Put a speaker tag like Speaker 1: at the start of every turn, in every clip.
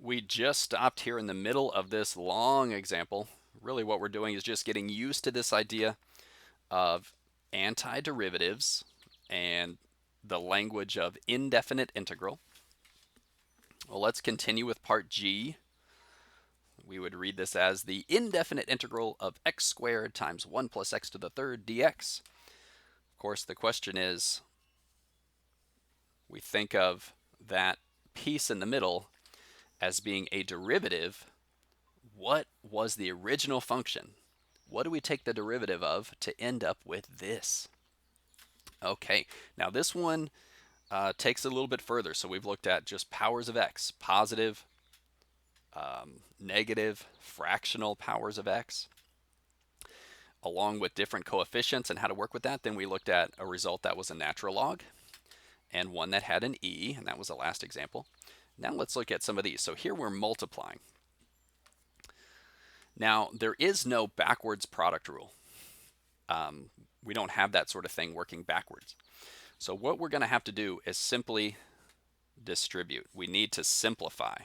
Speaker 1: We just stopped here in the middle of this long example. Really what we're doing is just getting used to this idea of antiderivatives and the language of indefinite integral. Well, let's continue with part G. We would read this as the indefinite integral of x squared times 1 plus x to the third dx. Of course, the question is, we think of that piece in the middle as being a derivative. What was the original function? What do we take the derivative of to end up with this? Okay, now this one takes it a little bit further. So we've looked at just powers of x, positive, negative, fractional powers of x, along with different coefficients and how to work with that. Then we looked at a result that was a natural log and one that had an e, and that was the last example. Now let's look at some of these. So here we're multiplying. Now there is no backwards product rule. We don't have that sort of thing working backwards. So what we're going to have to do is simply distribute. We need to simplify.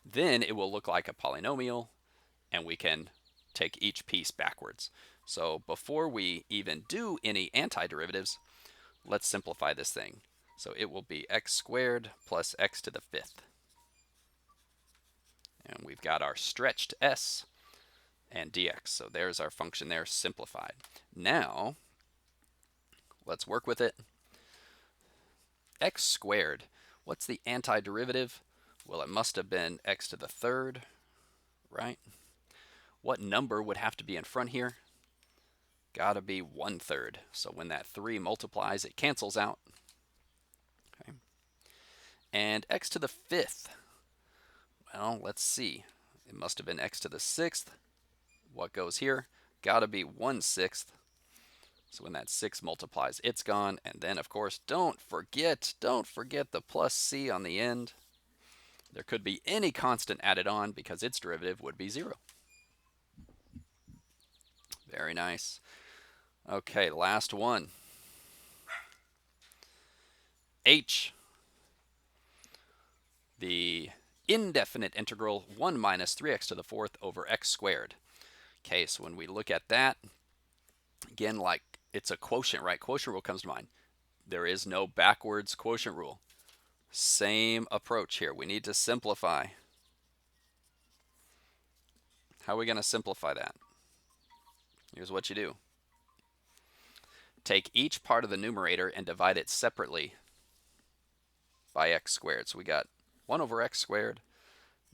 Speaker 1: Then it will look like a polynomial, and we can take each piece backwards. So before we even do any antiderivatives, let's simplify this thing. So it will be x squared plus x to the fifth. And we've got our stretched s and dx. So there's our function there simplified. Now, let's work with it. X squared, what's the antiderivative? Well, it must have been x to the third, right? What number would have to be in front here? Gotta be 1/3. So when that 3 multiplies, it cancels out. Okay. And x to the fifth, well, let's see. It must have been x to the sixth. What goes here? Gotta be 1/6. So when that 6 multiplies, it's gone. And then, of course, don't forget the plus c on the end. There could be any constant added on because its derivative would be 0. Very nice. Okay, last one. H, the indefinite integral 1 minus 3x to the fourth over x squared. Okay, so when we look at that, again, like it's a quotient, right? Quotient rule comes to mind. There is no backwards quotient rule. Same approach here. We need to simplify. How are we going to simplify that? Here's what you do. Take each part of the numerator and divide it separately by x squared. So we got 1 over x squared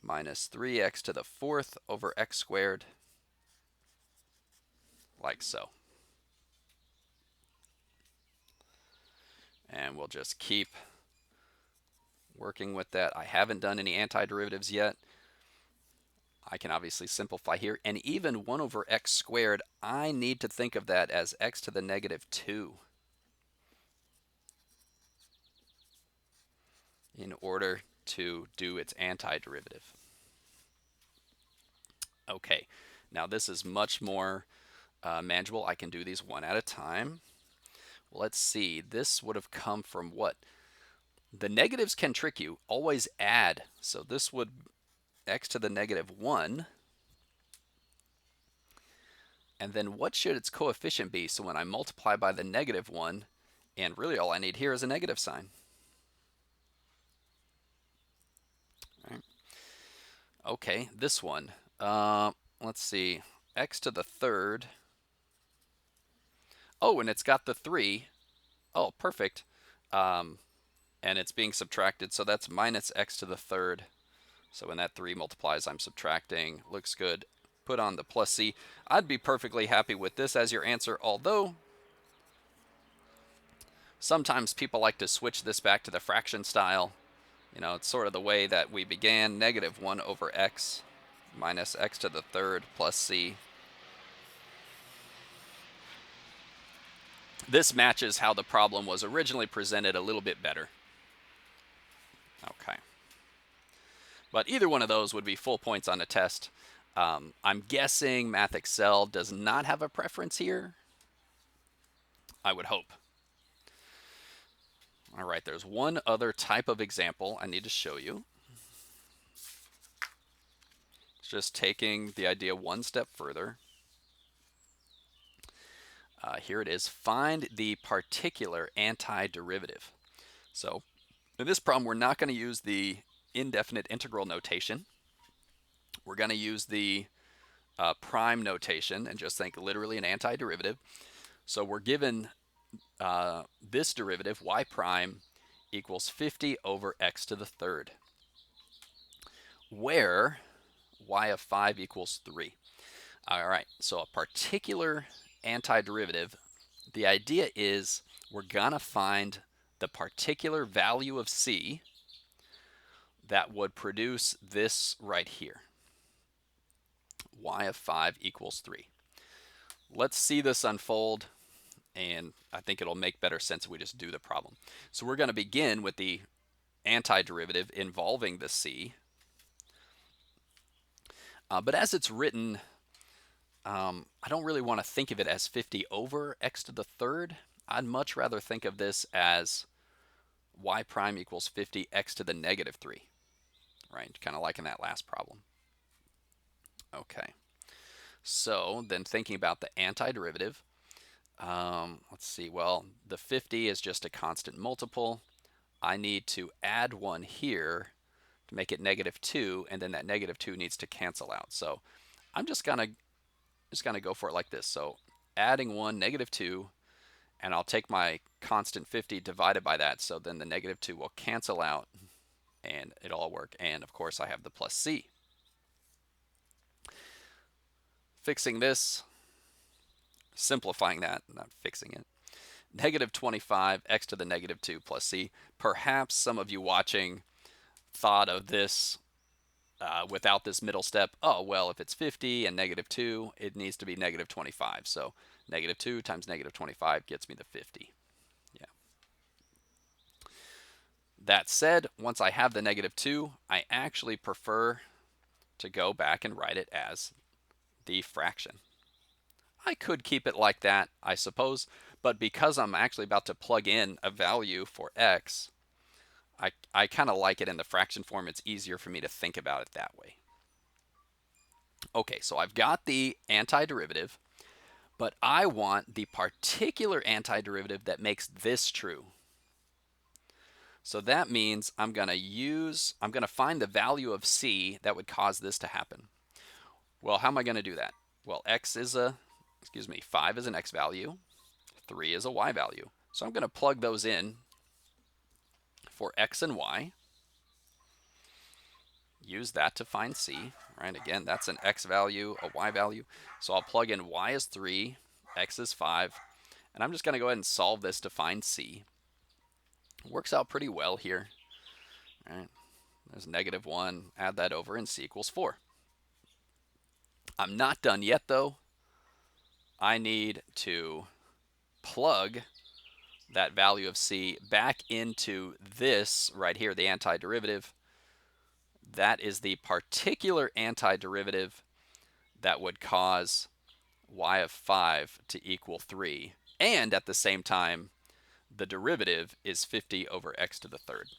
Speaker 1: minus 3x to the fourth over x squared, like so. And we'll just keep working with that. I haven't done any antiderivatives yet. I can obviously simplify here. And even 1 over x squared, I need to think of that as x to the negative 2 in order to do its antiderivative. Okay, now this is much more manageable. I can do these one at a time. Well, let's see. This would have come from what? The negatives can trick you. Always add. So this would x to the negative 1. And then what should its coefficient be? So when I multiply by the negative 1, and really all I need here is a negative sign. All right. Okay, this one. Let's see. X to the third. Oh, and it's got the 3. Oh, perfect. And it's being subtracted, so that's minus x to the third. So when that 3 multiplies, I'm subtracting. Looks good. Put on the plus c. I'd be perfectly happy with this as your answer, although sometimes people like to switch this back to the fraction style. You know, it's sort of the way that we began, negative 1 over x minus x to the third plus c. This matches how the problem was originally presented a little bit better. Okay. But either one of those would be full points on a test. I'm guessing MathXL does not have a preference here. I would hope. All right, there's one other type of example I need to show you. It's just taking the idea one step further. Here it is. Find the particular antiderivative. So in this problem, we're not going to use the indefinite integral notation. We're going to use the prime notation and just think literally an antiderivative. So we're given this derivative, y prime equals 50 over x to the third, where y of 5 equals 3. All right, so a particular antiderivative, the idea is we're going to find the particular value of c that would produce this right here. Y of 5 equals 3. Let's see this unfold, and I think it'll make better sense if we just do the problem. So we're going to begin with the antiderivative involving the c. But as it's written, I don't really want to think of it as 50 over x to the third. I'd much rather think of this as y prime equals 50 x to the negative 3, right? Kind of like in that last problem. Okay, so then thinking about the antiderivative, let's see, well, the 50 is just a constant multiple. I need to add one here to make it negative 2, and then that negative 2 needs to cancel out. So I'm just gonna go for it like this. So adding 1, negative 2, and I'll take my constant 50 divided by that, so then the negative 2 will cancel out and it'll all work. And of course I have the plus c. Fixing this, simplifying that, not fixing it. Negative 25 x to the negative 2 plus c. Perhaps some of you watching thought of this without this middle step. Oh, well, if it's 50 and negative 2, it needs to be negative 25. So negative 2 times negative 25 gets me the 50. Yeah. That said, once I have the negative 2, I actually prefer to go back and write it as the fraction. I could keep it like that, I suppose, but because I'm actually about to plug in a value for x, I kind of like it in the fraction form. It's easier for me to think about it that way. Okay, so I've got the antiderivative, but I want the particular antiderivative that makes this true. So that means I'm going to find the value of c that would cause this to happen. Well, how am I going to do that? Well, 5 is an x value, 3 is a y value. So I'm going to plug those in for x and y. Use that to find c, right? Again, that's an x value, a y value. So I'll plug in y is 3, x is 5, and I'm just going to go ahead and solve this to find c. It works out pretty well here, right? There's negative 1, add that over, and c equals 4. I'm not done yet, though. I need to plug that value of c back into this right here, the antiderivative. That is the particular antiderivative that would cause y of 5 to equal 3. And at the same time, the derivative is 50 over x to the third.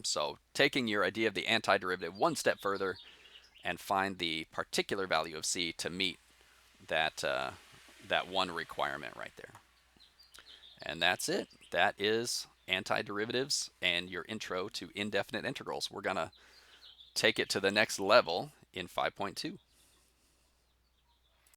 Speaker 1: So taking your idea of the antiderivative one step further and find the particular value of c to meet that, that one requirement right there. And that's it. That is antiderivatives and your intro to indefinite integrals. We're going to take it to the next level in 5.2.